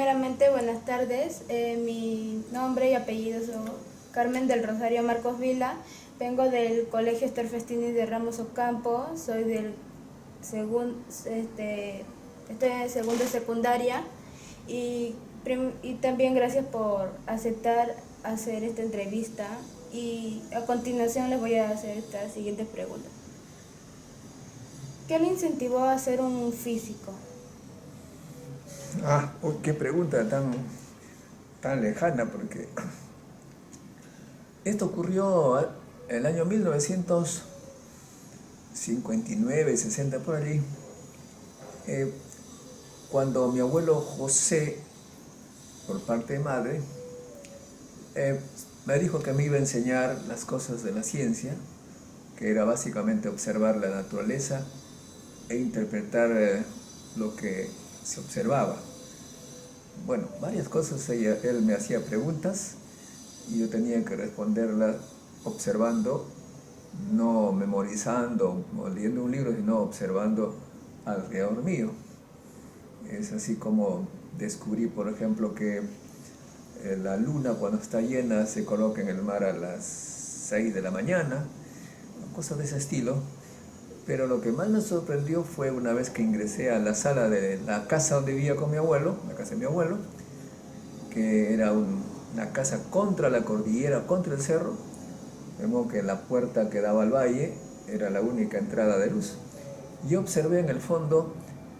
primeramente, buenas tardes. Mi nombre y apellido son Carmen del Rosario Marcos Vila. Vengo del Colegio Esther Festini de Ramos Ocampo. Soy del estoy en el segundo de secundaria y también gracias por aceptar hacer esta entrevista. Y a continuación les voy a hacer estas siguientes preguntas. ¿Qué le incentivó a ser un físico? Qué pregunta tan lejana, porque esto ocurrió en el año 1959, 60 por allí, cuando mi abuelo José, por parte de madre, me dijo que me iba a enseñar las cosas de la ciencia, que era básicamente observar la naturaleza e interpretar lo que se observaba. Bueno, varias cosas, él me hacía preguntas y yo tenía que responderlas observando, no memorizando o leyendo un libro, sino observando alrededor mío. Es así como descubrí, por ejemplo, que la luna cuando está llena se coloca en el mar a las 6 de la mañana, cosas de ese estilo. Pero lo que más me sorprendió fue una vez que ingresé a la sala de la casa donde vivía con mi abuelo, la casa de mi abuelo, que era una casa contra la cordillera, contra el cerro, de modo que la puerta que daba al valle era la única entrada de luz. Y observé en el fondo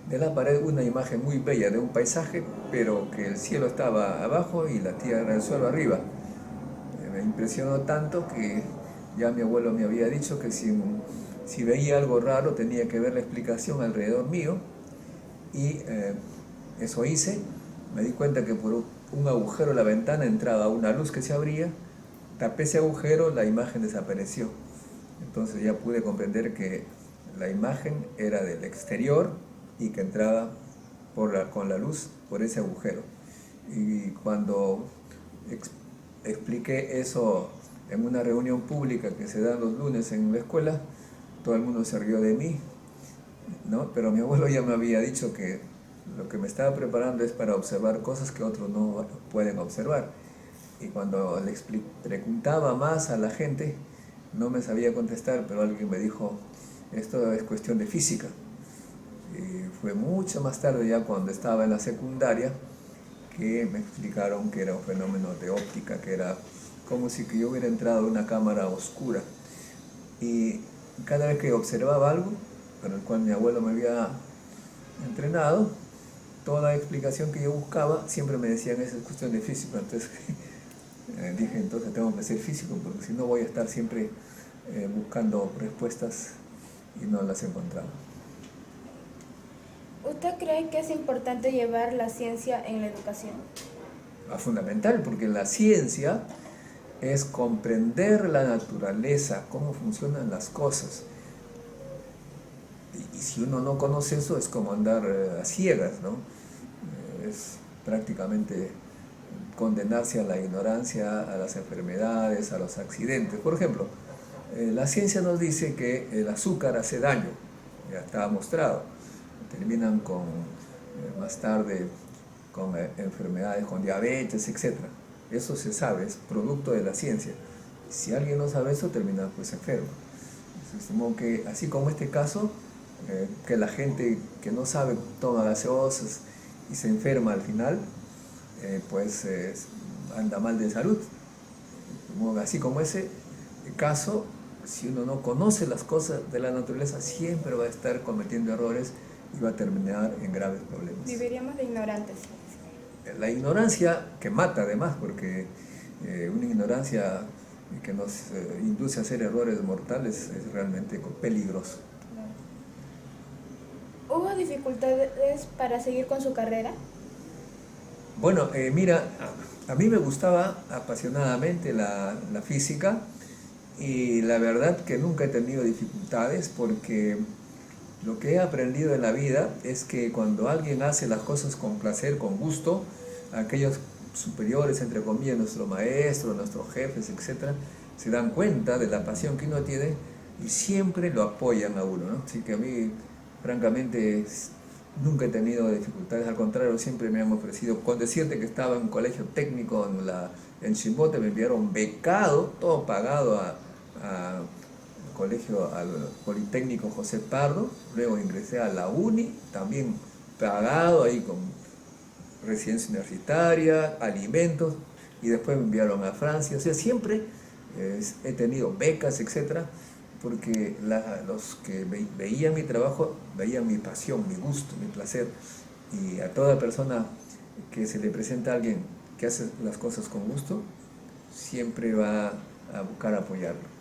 de la pared una imagen muy bella de un paisaje, pero que el cielo estaba abajo y la tierra, el suelo arriba. Me impresionó tanto que ya mi abuelo me había dicho que si veía algo raro tenía que ver la explicación alrededor mío, y eso hice. Me di cuenta que por un agujero en la ventana entraba una luz que se abría, tapé ese agujero, la imagen desapareció. Entonces ya pude comprender que la imagen era del exterior y que entraba con la luz por ese agujero. Y cuando expliqué eso en una reunión pública que se da los lunes en la escuela, todo el mundo se rió de mí, ¿no? Pero mi abuelo ya me había dicho que lo que me estaba preparando es para observar cosas que otros no pueden observar. Y cuando le preguntaba más a la gente, no me sabía contestar, pero alguien me dijo, esto es cuestión de física. Y fue mucho más tarde, ya cuando estaba en la secundaria, que me explicaron que era un fenómeno de óptica, que era como si yo hubiera entrado en una cámara oscura. Y cada vez que observaba algo, para el cual mi abuelo me había entrenado, toda explicación que yo buscaba, siempre me decían, esa es cuestión de física. Entonces dije, entonces tengo que ser físico, porque si no voy a estar siempre buscando respuestas y no las encontraba. ¿Usted cree que es importante llevar la ciencia en la educación? Fundamental, porque la ciencia es comprender la naturaleza, cómo funcionan las cosas. Y si uno no conoce eso, es como andar a ciegas, ¿no? Es prácticamente condenarse a la ignorancia, a las enfermedades, a los accidentes. Por ejemplo, la ciencia nos dice que el azúcar hace daño, ya está mostrado. Terminan más tarde con enfermedades, con diabetes, etc. Eso se sabe, es producto de la ciencia. Si alguien no sabe eso, termina pues enfermo. Entonces, que, así como este caso, que la gente que no sabe toma gaseosas y se enferma al final, anda mal de salud. Así como ese caso, si uno no conoce las cosas de la naturaleza, siempre va a estar cometiendo errores y va a terminar en graves problemas. Viviríamos de ignorantes. La ignorancia que mata además, porque una ignorancia que nos induce a hacer errores mortales es realmente peligroso. ¿Hubo dificultades para seguir con su carrera? Bueno, mira, a mí me gustaba apasionadamente la física, y la verdad que nunca he tenido dificultades, porque lo que he aprendido en la vida es que cuando alguien hace las cosas con placer, con gusto, aquellos superiores, entre comillas, nuestros maestros, nuestros jefes, etc., se dan cuenta de la pasión que uno tiene y siempre lo apoyan a uno, ¿no? Así que a mí, francamente, nunca he tenido dificultades, al contrario, siempre me han ofrecido, con decirte que estaba en un colegio técnico en Chimbote, me enviaron becado, todo pagado al colegio, al Politécnico José Pardo, luego ingresé a la UNI, también pagado ahí con residencia universitaria, alimentos, y después me enviaron a Francia. O sea, siempre he tenido becas, etcétera, porque los que veían mi trabajo, veían mi pasión, mi gusto, mi placer. Y a toda persona que se le presenta a alguien que hace las cosas con gusto, siempre va a buscar apoyarlo.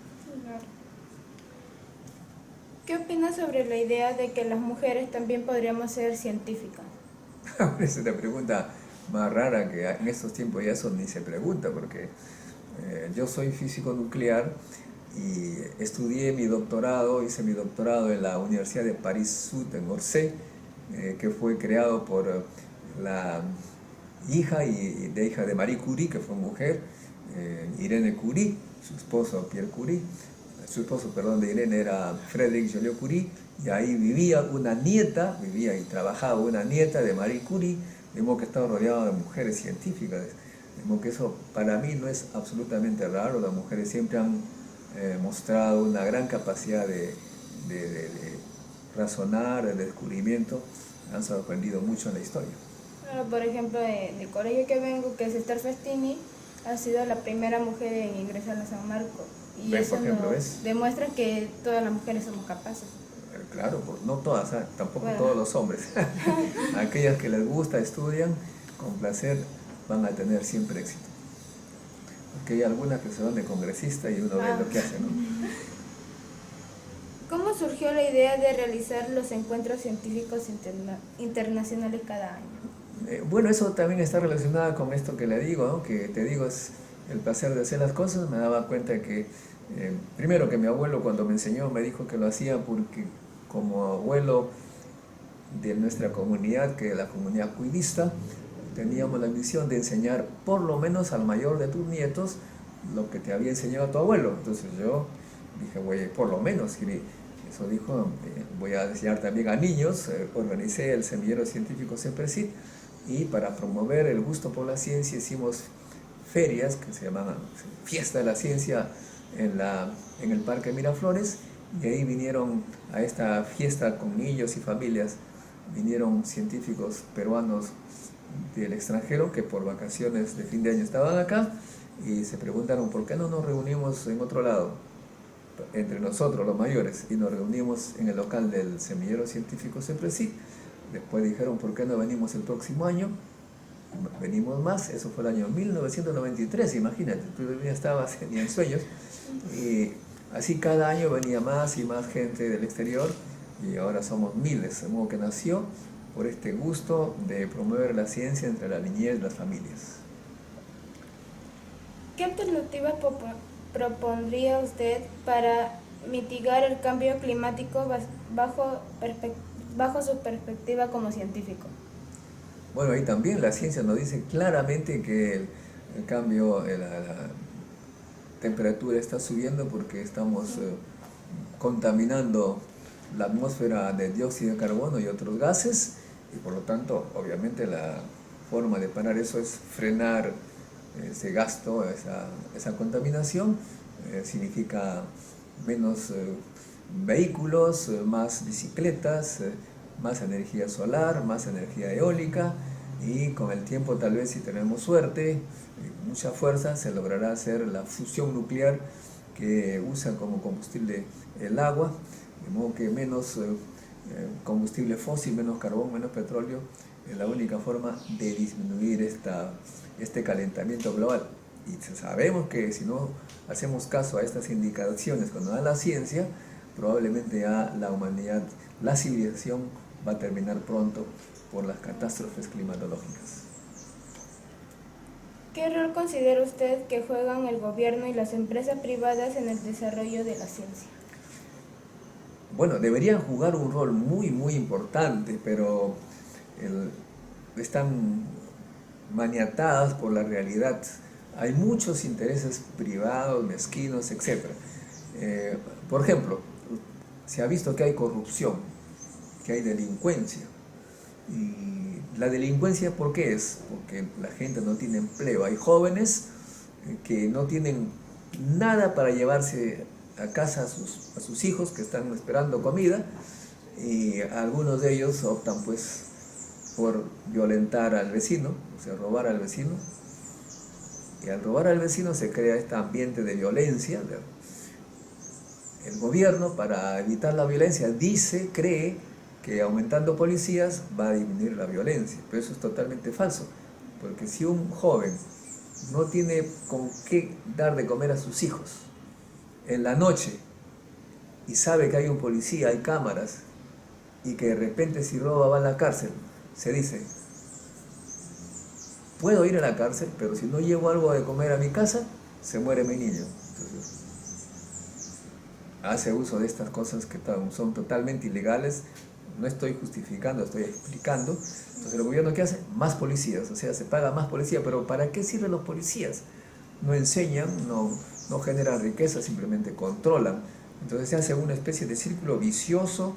¿Qué opinas sobre la idea de que las mujeres también podríamos ser científicas? Es una pregunta más rara que en estos tiempos ya eso ni se pregunta, porque yo soy físico nuclear y estudié mi doctorado, hice mi doctorado en la Universidad de París-Sud, en Orsay, que fue creado por la hija de Marie Curie, que fue mujer, Irene Curie, su esposo Pierre Curie. Su esposo, perdón, de Irene era Frédéric Joliot-Curie, y ahí vivía y trabajaba una nieta de Marie Curie, de modo que estaba rodeado de mujeres científicas, de modo que eso para mí no es absolutamente raro. Las mujeres siempre han mostrado una gran capacidad de razonar, de descubrimiento, han sorprendido mucho en la historia. Claro, por ejemplo, del colegio que vengo, que es Esther Festini, ha sido la primera mujer en ingresar a San Marcos. Y eso demuestra que todas las mujeres somos capaces. Claro, no todas, tampoco todos los hombres. Aquellas que les gusta, estudian, con placer, van a tener siempre éxito. Porque hay algunas que se van de congresista y uno ve lo que hacen, ¿no? ¿Cómo surgió la idea de realizar los encuentros científicos internacionales cada año? Bueno, eso también está relacionado con esto que le digo, ¿no? Que te digo, es el placer de hacer las cosas. Me daba cuenta que, primero que mi abuelo cuando me enseñó me dijo que lo hacía porque como abuelo de nuestra comunidad, que es la comunidad cuidista, teníamos la misión de enseñar por lo menos al mayor de tus nietos lo que te había enseñado tu abuelo. Entonces yo dije, oye, por lo menos, eso dijo, voy a enseñar también a niños. Organicé el semillero científico CEPRESID, y para promover el gusto por la ciencia hicimos ferias que se llamaban Fiesta de la Ciencia en el Parque Miraflores, y ahí vinieron a esta fiesta con niños y familias, vinieron científicos peruanos del extranjero que por vacaciones de fin de año estaban acá y se preguntaron por qué no nos reunimos en otro lado, entre nosotros los mayores, y nos reunimos en el local del semillero científico CEPRESID. Después dijeron, ¿por qué no venimos el próximo año? Venimos más, eso fue el año 1993, imagínate, tú ya estabas ni en sueños, y así cada año venía más y más gente del exterior, y ahora somos miles, de modo que nació por este gusto de promover la ciencia entre la niñez y las familias. ¿Qué alternativas propondría usted para mitigar el cambio climático bajo su perspectiva como científico? Bueno, ahí también la ciencia nos dice claramente que el cambio, la temperatura está subiendo porque estamos contaminando la atmósfera de dióxido de carbono y otros gases, y por lo tanto, obviamente, la forma de parar eso es frenar ese gasto, esa contaminación. Significa menos vehículos, más bicicletas, más energía solar, más energía eólica, y con el tiempo, tal vez si tenemos suerte y mucha fuerza, se logrará hacer la fusión nuclear que usa como combustible el agua, de modo que menos combustible fósil, menos carbón, menos petróleo, es la única forma de disminuir este calentamiento global. Y sabemos que si no hacemos caso a estas indicaciones que nos da la ciencia, probablemente ya la humanidad, la civilización va a terminar pronto por las catástrofes climatológicas. ¿Qué rol considera usted que juegan el gobierno y las empresas privadas en el desarrollo de la ciencia? Bueno, deberían jugar un rol muy, muy importante, pero están maniatadas por la realidad. Hay muchos intereses privados, mezquinos, etc. Por ejemplo, se ha visto que hay corrupción, que hay delincuencia, Y la delincuencia, ¿por qué es? Porque la gente no tiene empleo. Hay jóvenes que no tienen nada para llevarse a casa a sus hijos que están esperando comida, y algunos de ellos optan pues por violentar al vecino, o sea, robar al vecino, y al robar al vecino se crea este ambiente de violencia. El gobierno, para evitar la violencia, cree que aumentando policías va a disminuir la violencia, pero eso es totalmente falso, porque si un joven no tiene con qué dar de comer a sus hijos en la noche y sabe que hay un policía, hay cámaras, y que de repente si roba va a la cárcel, se dice, puedo ir a la cárcel, pero si no llevo algo de comer a mi casa, se muere mi niño. Entonces, hace uso de estas cosas que son totalmente ilegales. No estoy justificando, estoy explicando. Entonces el gobierno, ¿qué hace? Más policías, o sea, se paga más policía. Pero ¿para qué sirven los policías? No enseñan, no generan riqueza, simplemente controlan. Entonces se hace una especie de círculo vicioso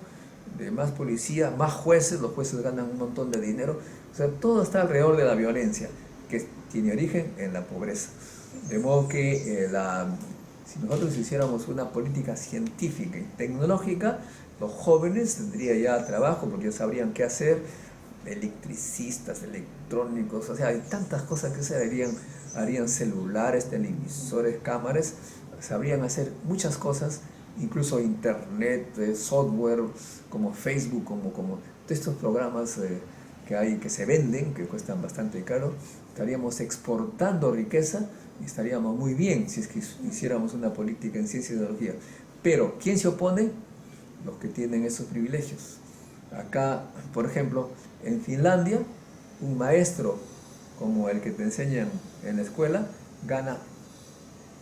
de más policía, más jueces, los jueces ganan un montón de dinero. O sea, todo está alrededor de la violencia, que tiene origen en la pobreza. De modo que si nosotros hiciéramos una política científica y tecnológica, los jóvenes tendrían ya trabajo porque ya sabrían qué hacer, electricistas, electrónicos, o sea, hay tantas cosas que se harían celulares, televisores, cámaras, sabrían hacer muchas cosas, incluso internet, software como Facebook, como todos estos programas que hay, que se venden, que cuestan bastante caro. Estaríamos exportando riqueza y estaríamos muy bien si es que hiciéramos una política en ciencia y tecnología. Pero, ¿quién se opone? Los que tienen esos privilegios. Acá, por ejemplo, en Finlandia, un maestro como el que te enseñan en la escuela gana,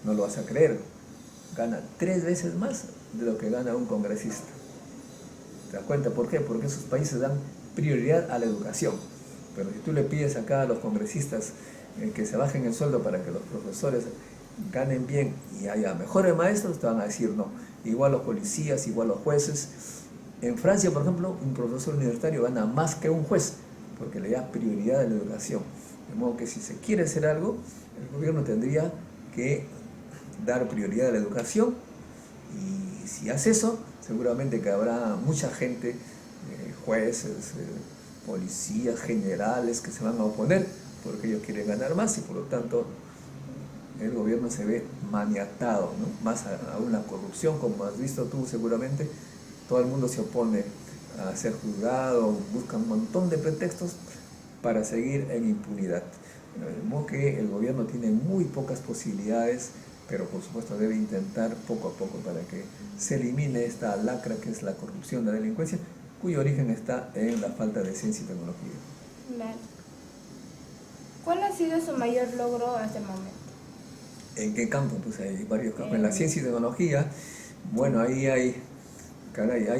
no lo vas a creer, gana 3 veces más de lo que gana un congresista. ¿Te das cuenta por qué? Porque esos países dan prioridad a la educación. Pero si tú le pides acá a los congresistas que se bajen el sueldo para que los profesores ganen bien y haya mejores maestros, te van a decir no. Igual los policías, igual los jueces. En Francia, por ejemplo, un profesor universitario gana más que un juez porque le da prioridad a la educación. De modo que si se quiere hacer algo, el gobierno tendría que dar prioridad a la educación, y si hace eso, seguramente que habrá mucha gente, jueces, policías, generales, que se van a oponer porque ellos quieren ganar más, y por lo tanto el gobierno se ve maniatado, ¿no? Más aún la corrupción, como has visto tú seguramente, todo el mundo se opone a ser juzgado, busca un montón de pretextos para seguir en impunidad. De modo que el gobierno tiene muy pocas posibilidades, pero por supuesto debe intentar poco a poco para que se elimine esta lacra que es la corrupción, la delincuencia, cuyo origen está en la falta de ciencia y tecnología. Vale. ¿Cuál ha sido su mayor logro hasta el momento? ¿En qué campo? Pues hay varios campos. En la ciencia y tecnología, bueno, ahí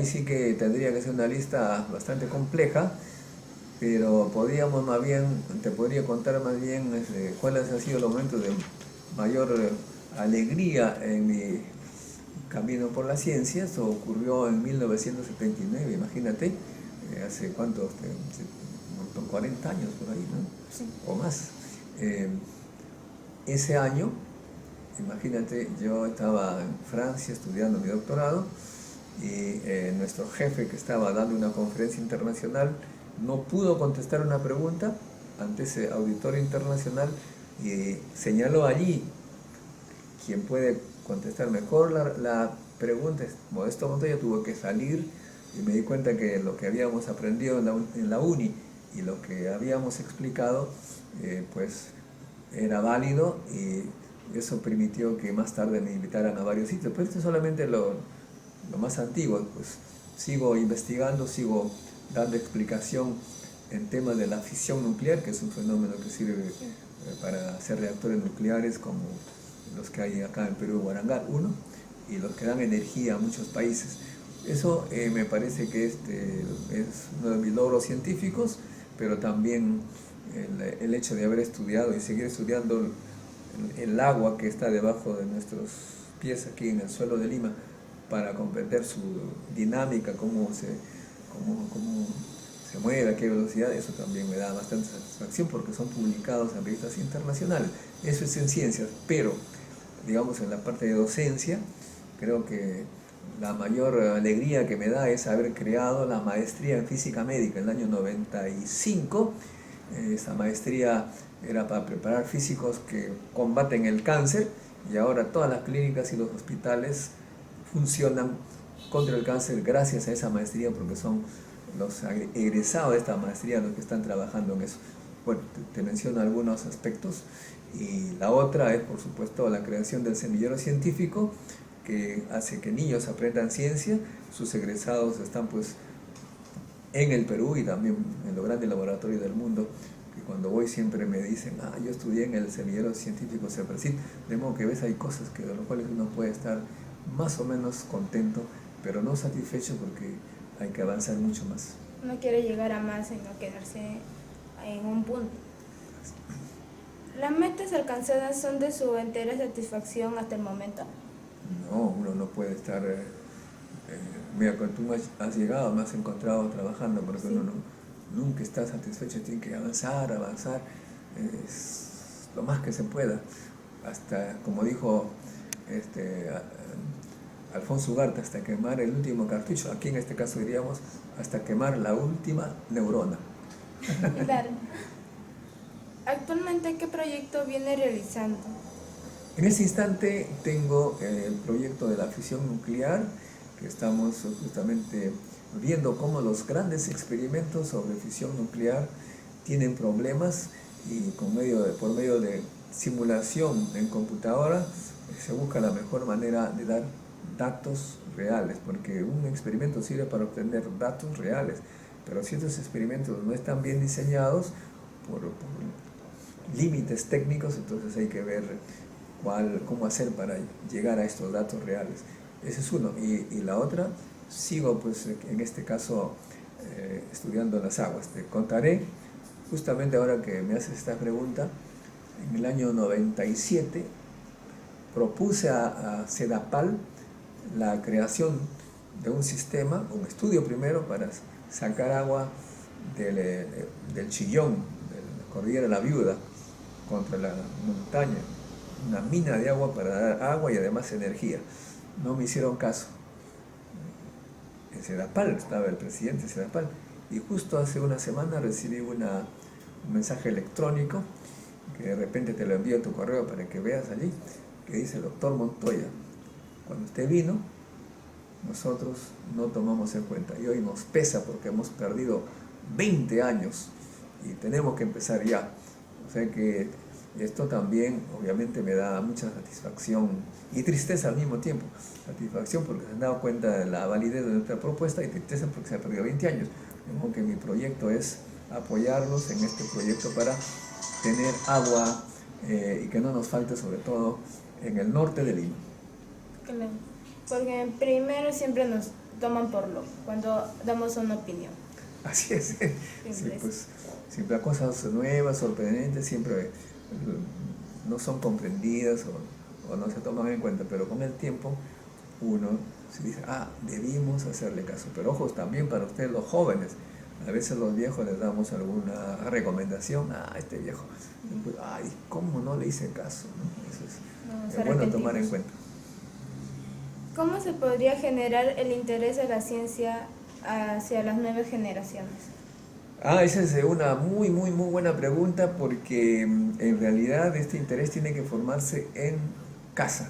sí que tendría que ser una lista bastante compleja, pero podríamos más bien, te podría contar más bien cuáles han sido los momentos de mayor alegría en mi camino por la ciencia. Esto ocurrió en 1979, imagínate, hace cuántos, 40 años por ahí, ¿no? Sí. O más. Ese año, imagínate, yo estaba en Francia estudiando mi doctorado, y nuestro jefe, que estaba dando una conferencia internacional, no pudo contestar una pregunta ante ese auditorio internacional, y señaló allí quien puede contestar mejor la pregunta. Modesto Montoya tuvo que salir, y me di cuenta que lo que habíamos aprendido en la uni y lo que habíamos explicado pues era válido, y eso permitió que más tarde me invitaran a varios sitios. Pero esto es solamente lo más antiguo. Pues sigo investigando, sigo dando explicación en temas de la fisión nuclear, que es un fenómeno que sirve para hacer reactores nucleares como los que hay acá en Perú, Guarangar 1, y los que dan energía a muchos países. Eso me parece que es uno de mis logros científicos, pero también el hecho de haber estudiado y seguir estudiando el agua que está debajo de nuestros pies aquí en el suelo de Lima, para comprender su dinámica, cómo se se mueve, a qué velocidad, eso también me da bastante satisfacción porque son publicados en revistas internacionales. Eso es en ciencias, pero digamos en la parte de docencia, creo que la mayor alegría que me da es haber creado la maestría en física médica en el año 95. Esa maestría era para preparar físicos que combaten el cáncer y ahora todas las clínicas y los hospitales funcionan contra el cáncer gracias a esa maestría porque son los egresados de esta maestría los que están trabajando en eso. Bueno, te menciono algunos aspectos y la otra es por supuesto la creación del semillero científico que hace que niños aprendan ciencia. Sus egresados están pues en el Perú y también en los grandes laboratorios del mundo, que cuando voy siempre me dicen, yo estudié en el semillero científico CEPRESID, de modo que ves hay cosas que de las cuales uno puede estar más o menos contento, pero no satisfecho porque hay que avanzar mucho más. Uno quiere llegar a más y no quedarse en un punto. ¿Las metas alcanzadas son de su entera satisfacción hasta el momento? No, uno no puede estar... mira, cuando tú has llegado, me has encontrado trabajando, porque sí, uno nunca está satisfecho, tiene que avanzar, es lo más que se pueda. Hasta, como dijo Alfonso Ugarte, hasta quemar el último cartucho, aquí en este caso diríamos, hasta quemar la última neurona. Claro. ¿Actualmente qué proyecto viene realizando? En este instante tengo el proyecto de la fisión nuclear, que estamos justamente viendo cómo los grandes experimentos sobre fisión nuclear tienen problemas y por medio de simulación en computadora se busca la mejor manera de dar datos reales, porque un experimento sirve para obtener datos reales, pero si estos experimentos no están bien diseñados por límites técnicos, entonces hay que ver cómo hacer para llegar a estos datos reales. Ese es uno. Y la otra, sigo pues en este caso estudiando las aguas. Te contaré, justamente ahora que me haces esta pregunta, en el año 97 propuse a CEDAPAL la creación de un sistema, un estudio primero para sacar agua del Chillón, de la cordillera de la Viuda, contra la montaña, una mina de agua para dar agua y además energía. No me hicieron caso. En CEDAPAL estaba el presidente de CEDAPAL y justo hace una semana recibí un mensaje electrónico que de repente te lo envío a tu correo para que veas allí, que dice: doctor Montoya, cuando usted vino nosotros no tomamos en cuenta y hoy nos pesa porque hemos perdido 20 años y tenemos que empezar ya. O sea que esto también obviamente me da mucha satisfacción y tristeza al mismo tiempo. Satisfacción porque se han dado cuenta de la validez de nuestra propuesta y tristeza porque se han perdido 20 años. De modo que mi proyecto es apoyarlos en este proyecto para tener agua y que no nos falte, sobre todo en el norte de Lima. Claro, porque primero siempre nos toman por loco cuando damos una opinión. Así es. Sí, pues siempre cosas nuevas, sorprendentes, siempre no son comprendidas o no se toman en cuenta, pero con el tiempo uno se dice, debimos hacerle caso. Pero ojos también para ustedes los jóvenes, a veces los viejos les damos alguna recomendación, este viejo, pues, ¿cómo no le hice caso? ¿No? Eso es bueno tomar en cuenta. ¿Cómo se podría generar el interés de la ciencia hacia las nuevas generaciones? Esa es una muy buena pregunta, porque en realidad este interés tiene que formarse en casa.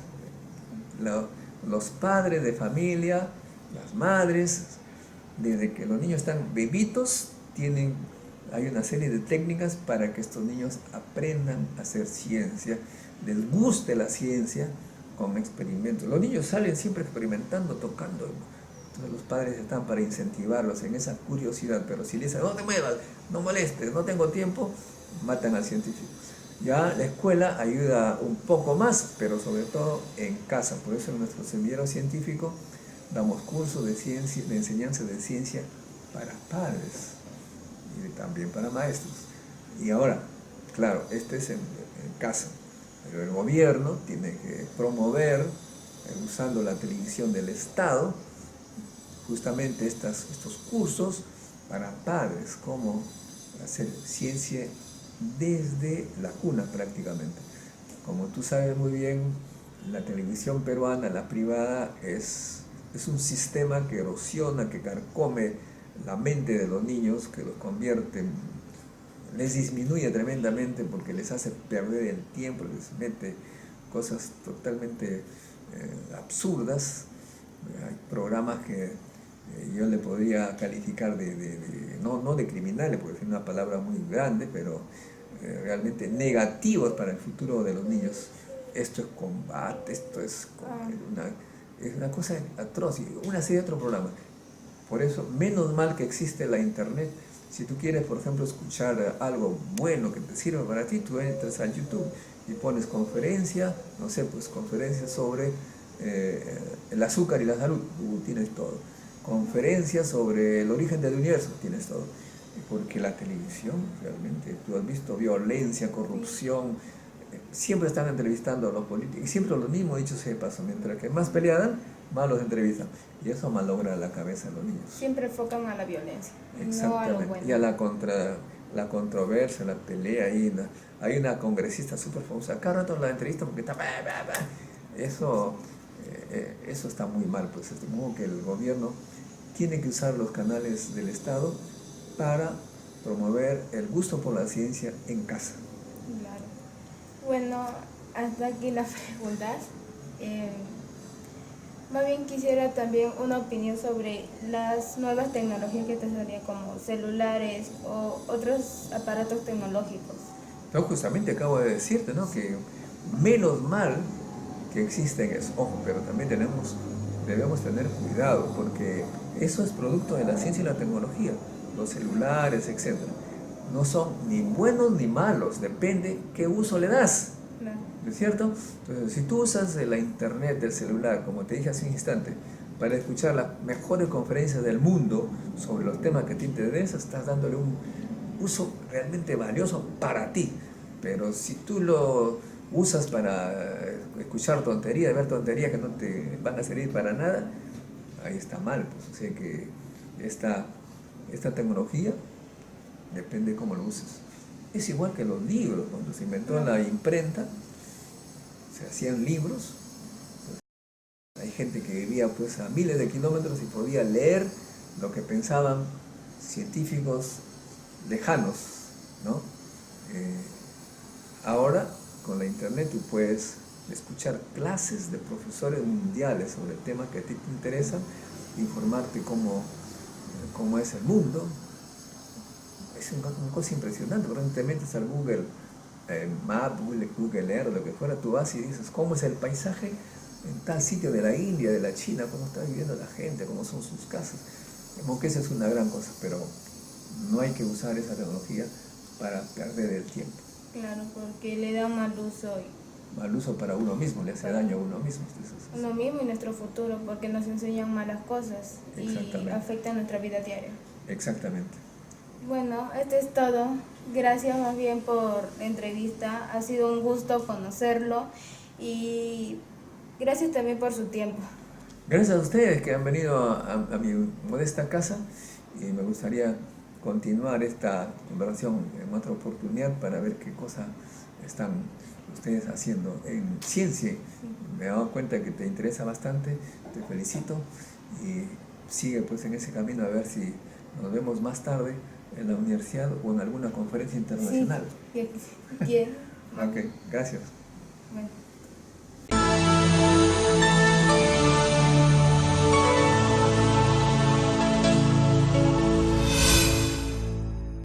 Los padres de familia, las madres, desde que los niños están bebitos, hay una serie de técnicas para que estos niños aprendan a hacer ciencia, les guste la ciencia con experimentos. Los niños salen siempre experimentando, tocando. Entonces los padres están para incentivarlos en esa curiosidad, pero si les dicen, no te muevas, no molestes, no tengo tiempo, matan al científico. Ya la escuela ayuda un poco más, pero sobre todo en casa. Por eso en nuestro semillero científico damos cursos de ciencia, de enseñanza de ciencia para padres y también para maestros. Y ahora, claro, este es en casa, pero el gobierno tiene que promover, usando la televisión del Estado, justamente estos cursos para padres, cómo hacer ciencia desde la cuna prácticamente. Como tú sabes muy bien, la televisión peruana, la privada, es un sistema que erosiona, que carcome la mente de los niños, que los convierte, les disminuye tremendamente porque les hace perder el tiempo, les mete cosas totalmente absurdas. Hay programas que yo le podría calificar no de criminales, porque es una palabra muy grande, pero realmente negativos para el futuro de los niños. Esto es combate, esto es una cosa atroz, una serie de otros programas. Por eso, menos mal que existe la internet. Si tú quieres, por ejemplo, escuchar algo bueno que te sirva para ti, tú entras al YouTube y pones conferencia, no sé, pues conferencias sobre el azúcar y la salud, tienes todo. Conferencias sobre el origen del universo, tienes todo. Porque la televisión, realmente, tú has visto violencia, corrupción, siempre están entrevistando a los políticos, y siempre lo mismo, dicho sea de paso, mientras que más peleadan, más los entrevistan, y eso malogra la cabeza de los niños. Siempre enfocan a la violencia, no a lo bueno. Y a la controversia, la pelea, hay una congresista súper famosa, cada rato la entrevista porque está... Eso está muy mal, pues es como que el gobierno tiene que usar los canales del Estado para promover el gusto por la ciencia en casa. Claro. Bueno, hasta aquí las preguntas. Más bien quisiera también una opinión sobre las nuevas tecnologías que te salían, como celulares o otros aparatos tecnológicos. Yo justamente acabo de decirte, ¿no?, que menos mal que existen eso. Ojo, pero también debemos tener cuidado, porque eso es producto de la ciencia y la tecnología. Los celulares, etc. No son ni buenos ni malos, depende qué uso le das. Claro. ¿No es cierto? Entonces, si tú usas la internet del celular, como te dije hace un instante, para escuchar las mejores conferencias del mundo sobre los temas que te interesan, estás dándole un uso realmente valioso para ti. Pero si tú lo usas para escuchar tonterías, ver tonterías que no te van a servir para nada, ahí está mal. Pues. O sea que esta tecnología depende de cómo lo uses. Es igual que los libros. Cuando se inventó la imprenta, se hacían libros. Hay gente que vivía pues a miles de kilómetros y podía leer lo que pensaban científicos lejanos, ¿no? Ahora, con la internet, tú puedes escuchar clases de profesores mundiales sobre temas que a ti te interesan, informarte cómo es el mundo. Es una cosa impresionante. Por ejemplo, te metes al Google Maps, Google Earth, lo que fuera, tú vas y dices cómo es el paisaje en tal sitio de la India, de la China, cómo está viviendo la gente, cómo son sus casas. Como que esa es una gran cosa, pero no hay que usar esa tecnología para perder el tiempo. Claro, porque le da mal uso. Mal uso para uno mismo, le hace daño a uno mismo. Uno mismo y nuestro futuro, porque nos enseñan malas cosas y afectan nuestra vida diaria. Exactamente. Bueno, esto es todo. Gracias más bien por la entrevista. Ha sido un gusto conocerlo y gracias también por su tiempo. Gracias a ustedes que han venido a mi modesta casa, y me gustaría continuar esta conversación en otra oportunidad para ver qué cosas están ustedes haciendo en ciencia. Me he dado cuenta que te interesa bastante, te felicito y sigue pues en ese camino, a ver si nos vemos más tarde en la universidad o en alguna conferencia internacional. Sí, bien. Ok, gracias. Bueno.